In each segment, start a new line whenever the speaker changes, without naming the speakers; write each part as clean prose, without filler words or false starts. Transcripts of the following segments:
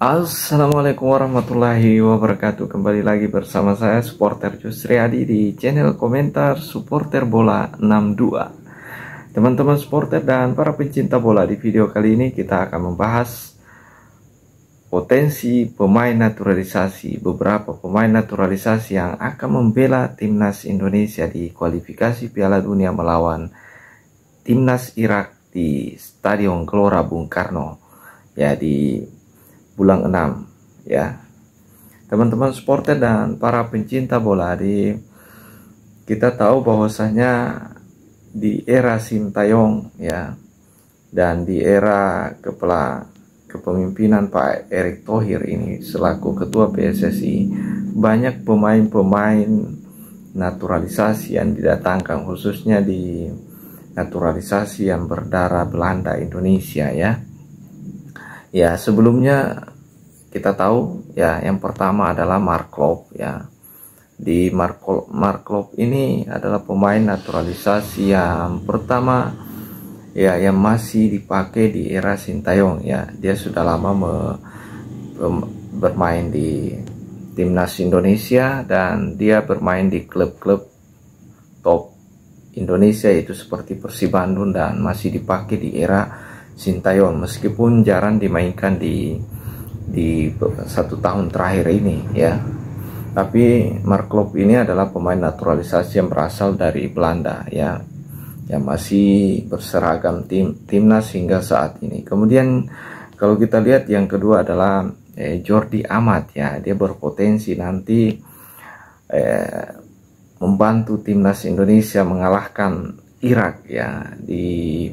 Assalamualaikum warahmatullahi wabarakatuh. Kembali lagi bersama saya supporter Jusriadi di channel komentar supporter bola 62. Teman-teman supporter dan para pencinta bola, di video kali ini kita akan membahas potensi pemain naturalisasi, beberapa pemain naturalisasi yang akan membela timnas Indonesia di kualifikasi Piala Dunia melawan timnas Irak di Stadion Gelora Bung Karno, ya, di bulan 6, ya. Teman-teman supporter dan para pencinta bola, kita tahu bahwasanya di era Sintayong, ya, dan di era kepemimpinan Pak Erick Thohir ini selaku ketua PSSI, banyak pemain-pemain naturalisasi yang didatangkan, khususnya di naturalisasi yang berdarah Belanda Indonesia, ya. Ya, sebelumnya kita tahu, ya, yang pertama adalah Mark Klok, ya. Di Mark Klok ini adalah pemain naturalisasi yang pertama, ya, yang masih dipakai di era Sintayong, ya. Dia sudah lama bermain di timnas Indonesia, dan dia bermain di klub-klub top Indonesia itu seperti Persib Bandung, dan masih dipakai di era Sintayong, meskipun jarang dimainkan di 1 tahun terakhir ini, ya. Tapi Mark Klok ini adalah pemain naturalisasi yang berasal dari Belanda, ya, yang masih berseragam timnas hingga saat ini. Kemudian kalau kita lihat yang kedua adalah Jordi Amat, ya. Dia berpotensi nanti membantu timnas Indonesia mengalahkan Irak, ya, di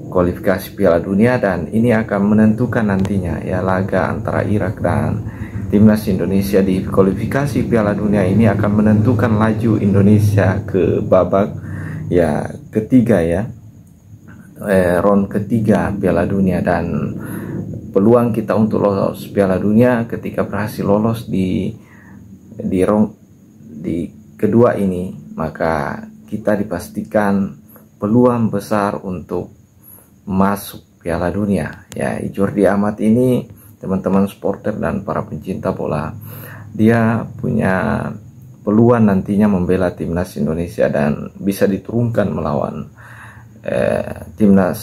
kualifikasi Piala Dunia, dan ini akan menentukan nantinya, ya, laga antara Irak dan timnas Indonesia di kualifikasi Piala Dunia ini akan menentukan laju Indonesia ke babak, ya, ketiga, ya, round ketiga Piala Dunia, dan peluang kita untuk lolos Piala Dunia ketika berhasil lolos di round kedua ini, maka kita dipastikan peluang besar untuk masuk Piala Dunia, ya. Jordi Amat ini, teman-teman supporter dan para pencinta bola, dia punya peluang nantinya membela timnas Indonesia dan bisa diturunkan melawan timnas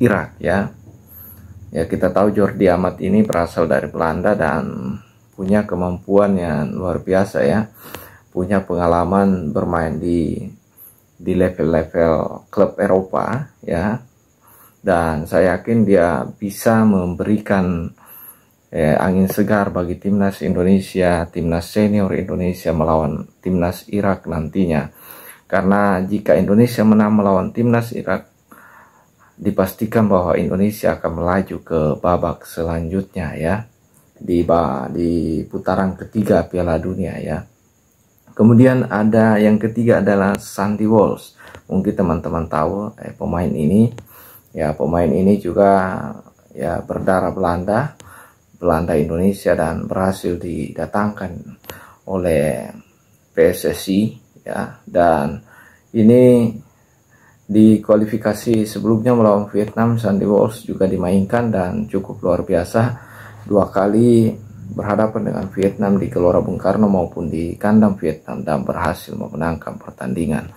Irak, ya. Ya, kita tahu Jordi Amat ini berasal dari Belanda dan punya kemampuan yang luar biasa, ya. Punya pengalaman bermain di level-level klub Eropa, ya. Dan saya yakin dia bisa memberikan angin segar bagi timnas Indonesia, timnas senior Indonesia melawan timnas Irak nantinya. Karena jika Indonesia menang melawan timnas Irak, dipastikan bahwa Indonesia akan melaju ke babak selanjutnya, ya, di putaran ketiga Piala Dunia, ya. Kemudian ada yang ketiga adalah Sandy Walsh. Mungkin teman-teman tahu pemain ini. Ya, pemain ini juga, ya, berdarah Belanda Indonesia, dan berhasil didatangkan oleh PSSI, ya. Dan ini di kualifikasi sebelumnya melawan Vietnam, Sandy Walsh juga dimainkan dan cukup luar biasa. 2 kali berhadapan dengan Vietnam di Gelora Bung Karno maupun di kandang Vietnam, dan berhasil memenangkan pertandingan.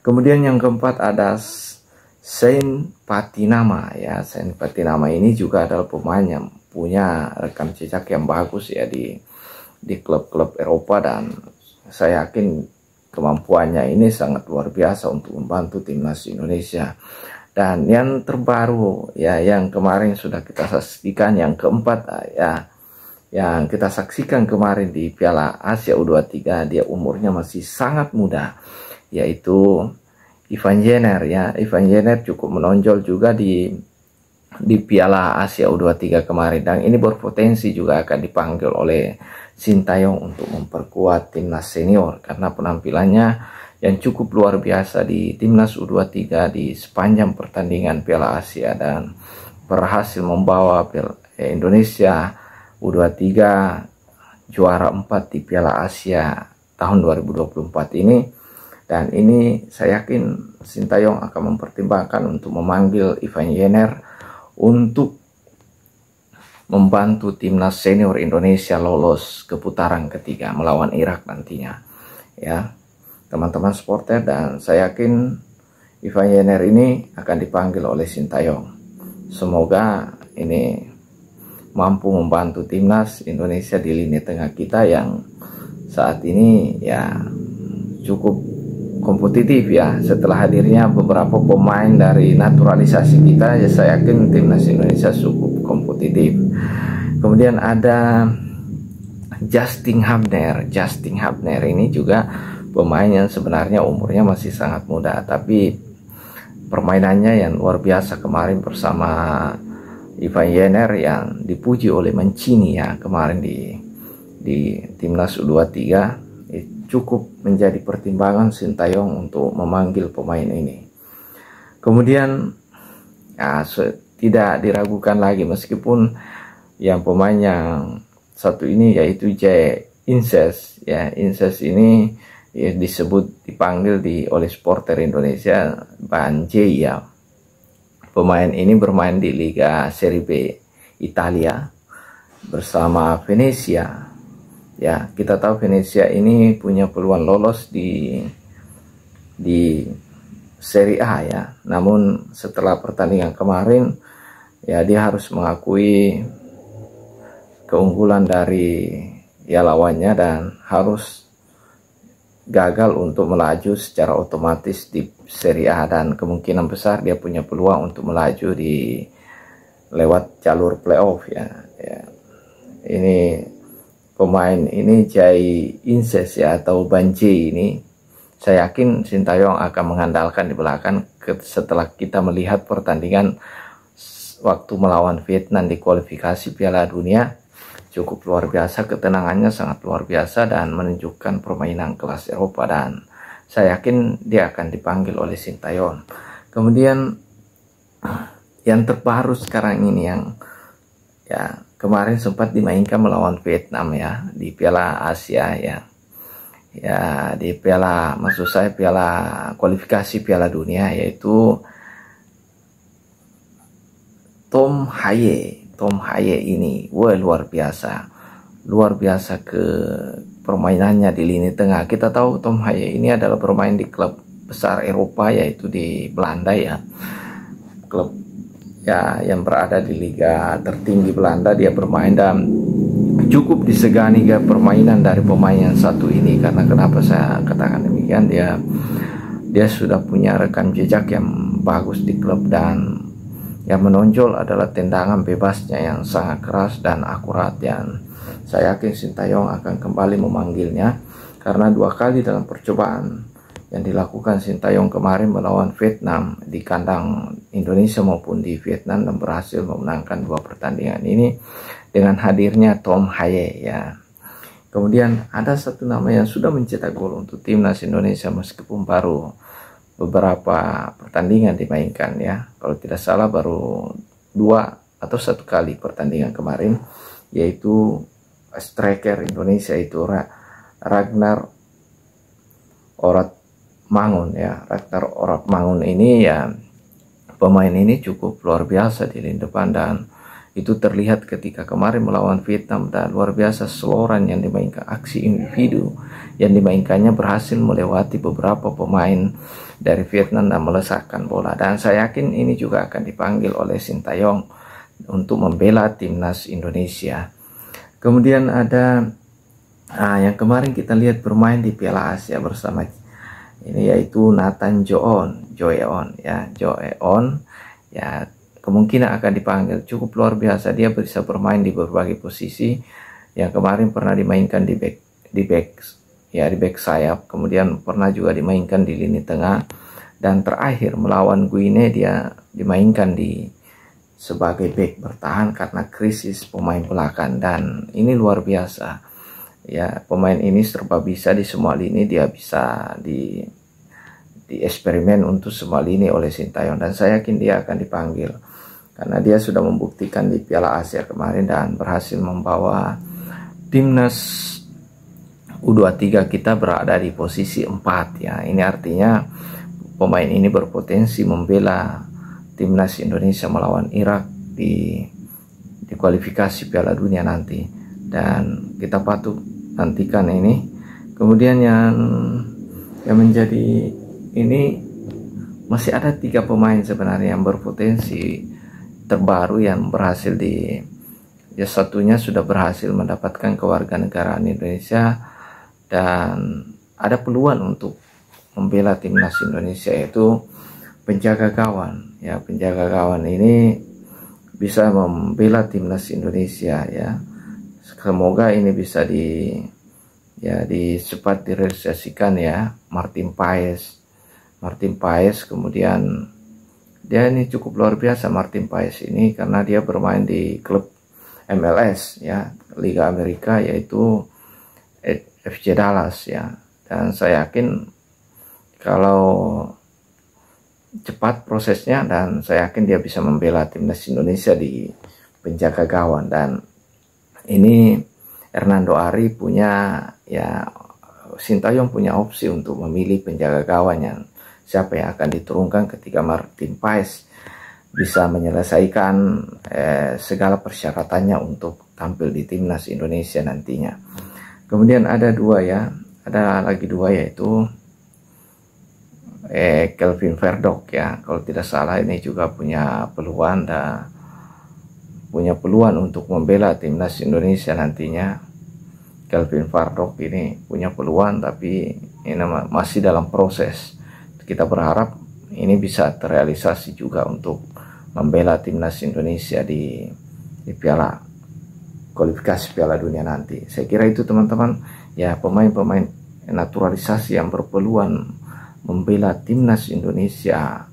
Kemudian yang keempat ada Sain Patinama, ya. Sain Patinama ini juga adalah pemain yang punya rekam jejak yang bagus, ya, di klub-klub Eropa, dan saya yakin kemampuannya ini sangat luar biasa untuk membantu timnas Indonesia. Dan yang terbaru, ya, yang kemarin sudah kita saksikan, yang keempat, ya, yang kita saksikan kemarin di Piala Asia U23, dia umurnya masih sangat muda, yaitu Ivan Jenner, ya. Ivan Jenner cukup menonjol juga di Piala Asia U23 kemarin, dan ini berpotensi juga akan dipanggil oleh Sintayong untuk memperkuat timnas senior karena penampilannya yang cukup luar biasa di timnas U23 di sepanjang pertandingan Piala Asia, dan berhasil membawa Indonesia U23 juara 4 di Piala Asia tahun 2024 ini. Dan ini saya yakin Sintayong akan mempertimbangkan untuk memanggil Ivan Jenner untuk membantu timnas senior Indonesia lolos ke putaran ketiga melawan Irak nantinya. Ya, teman-teman supporter, dan saya yakin Ivan Yener ini akan dipanggil oleh Sintayong. Semoga ini mampu membantu timnas Indonesia di lini tengah kita yang saat ini ya cukup kompetitif ya. Setelah hadirnya beberapa pemain dari naturalisasi kita, ya saya yakin timnas Indonesia cukup kompetitif. Kemudian ada Justin Hubner. Justin Hubner ini juga pemain yang sebenarnya umurnya masih sangat muda, tapi permainannya yang luar biasa kemarin bersama Ivan Yener yang dipuji oleh Mancini ya kemarin di timnas U23, cukup menjadi pertimbangan Sintayong untuk memanggil pemain ini. Kemudian ya, tidak diragukan lagi, meskipun yang pemain yang satu ini yaitu Jay Inces ya. Inces ini ya, dipanggil oleh supporter Indonesia Banjai ya. Pemain ini bermain di Liga Serie B Italia bersama Venezia. Ya, kita tahu Venezia ini punya peluang lolos di Serie A ya. Namun setelah pertandingan kemarin ya dia harus mengakui keunggulan dari ya lawannya dan harus gagal untuk melaju secara otomatis di Serie A, dan kemungkinan besar dia punya peluang untuk melaju lewat jalur playoff ya. Ini pemain ini Jay Inces ya atau Banjai ini, saya yakin Sintayong akan mengandalkan di belakang setelah kita melihat pertandingan waktu melawan Vietnam di kualifikasi Piala Dunia. Cukup luar biasa, ketenangannya sangat luar biasa dan menunjukkan permainan kelas Eropa, dan saya yakin dia akan dipanggil oleh Sintayong. Kemudian yang terbaru sekarang ini yang ya kemarin sempat dimainkan melawan Vietnam ya di Piala Asia ya. Ya di piala kualifikasi Piala Dunia, yaitu Tom Haye. Tom Haye ini luar biasa ke permainannya di lini tengah. Kita tahu Tom Haye ini adalah bermain di klub besar Eropa, yaitu di Belanda ya. Klub ya yang berada di liga tertinggi Belanda dia bermain, dan cukup disegani permainan dari pemain yang satu ini. Karena kenapa saya katakan demikian, dia sudah punya rekam jejak yang bagus di klub, dan yang menonjol adalah tendangan bebasnya yang sangat keras dan akurat. Dan saya yakin Sintayong akan kembali memanggilnya, karena 2 kali dalam percobaan yang dilakukan Sintayong kemarin melawan Vietnam di kandang Indonesia maupun di Vietnam, dan berhasil memenangkan 2 pertandingan ini dengan hadirnya Tom Haye ya. Kemudian ada satu nama yang sudah mencetak gol untuk timnas Indonesia meskipun baru beberapa pertandingan dimainkan ya. Kalau tidak salah baru 2 atau 1 kali pertandingan kemarin, yaitu striker Indonesia itu Ragnar Oratmangun ya. Ragnar Oratmangun ini ya, pemain ini cukup luar biasa di lini depan, dan itu terlihat ketika kemarin melawan Vietnam, dan luar biasa seloran yang dimainkan, aksi individu yang dimainkannya berhasil melewati beberapa pemain dari Vietnam dan melesakkan bola. Dan saya yakin ini juga akan dipanggil oleh Sintayong untuk membela timnas Indonesia. Kemudian ada yang kemarin kita lihat bermain di Piala Asia bersama ini, yaitu Nathan Joeon ya. Kemungkinan akan dipanggil, cukup luar biasa, dia bisa bermain di berbagai posisi. Yang kemarin pernah dimainkan di back sayap, kemudian pernah juga dimainkan di lini tengah, dan terakhir melawan Guinea dia dimainkan sebagai back bertahan karena krisis pemain belakang. Dan ini luar biasa ya, pemain ini serba bisa di semua lini, dia bisa di eksperimen untuk semua lini oleh Sintayong, dan saya yakin dia akan dipanggil karena dia sudah membuktikan di Piala Asia kemarin dan berhasil membawa timnas U23 kita berada di posisi 4 ya. Ini artinya pemain ini berpotensi membela timnas Indonesia melawan Irak di di kualifikasi Piala Dunia nanti, dan kita patut nantikan ini. Kemudian yang menjadi ini, masih ada 3 pemain sebenarnya yang berpotensi terbaru yang berhasil satunya sudah berhasil mendapatkan kewarganegaraan Indonesia dan ada peluang untuk membela timnas Indonesia, yaitu penjaga gawang. Ya, penjaga gawang ini bisa membela timnas Indonesia ya. Semoga ini bisa cepat direalisasikan ya. Martin Paes, kemudian dia ini cukup luar biasa Martin Paes ini, karena dia bermain di klub MLS ya, Liga Amerika, yaitu FC Dallas ya. Dan saya yakin kalau cepat prosesnya, dan saya yakin dia bisa membela timnas Indonesia di penjaga gawang. Dan ini Hernando Ari punya Sintayong punya opsi untuk memilih penjaga gawang yang siapa yang akan diturunkan ketika Martin Paes bisa menyelesaikan segala persyaratannya untuk tampil di timnas Indonesia nantinya. Kemudian ada lagi dua yaitu Kelvin Verdonk ya, kalau tidak salah ini juga punya peluang untuk membela timnas Indonesia nantinya. Kelvin Verdonk ini punya peluang, tapi ini masih dalam proses. Kita berharap ini bisa terrealisasi juga untuk membela timnas Indonesia di kualifikasi Piala Dunia nanti. Saya kira itu teman-teman ya, pemain-pemain naturalisasi yang berpeluang membela timnas Indonesia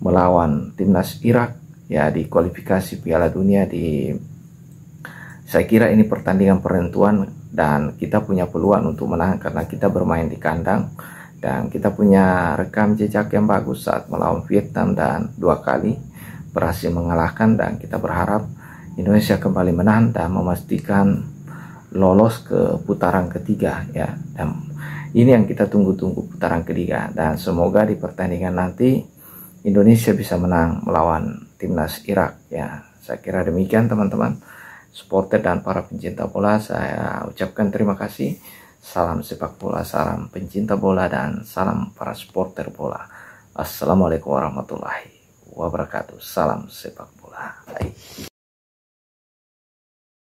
melawan timnas Irak ya di kualifikasi Piala Dunia. Saya kira ini pertandingan penentuan dan kita punya peluang untuk menang karena kita bermain di kandang dan kita punya rekam jejak yang bagus saat melawan Vietnam dan 2 kali berhasil mengalahkan, dan kita berharap Indonesia kembali menang dan memastikan lolos ke putaran ketiga ya. Dan ini yang kita tunggu-tunggu, putaran ketiga, dan semoga di pertandingan nanti Indonesia bisa menang melawan timnas Irak ya. Saya kira demikian teman-teman supporter dan para pencinta bola, saya ucapkan terima kasih. Salam sepak bola, salam pencinta bola, dan salam para supporter bola. Assalamualaikum warahmatullahi wabarakatuh. Salam sepak bola.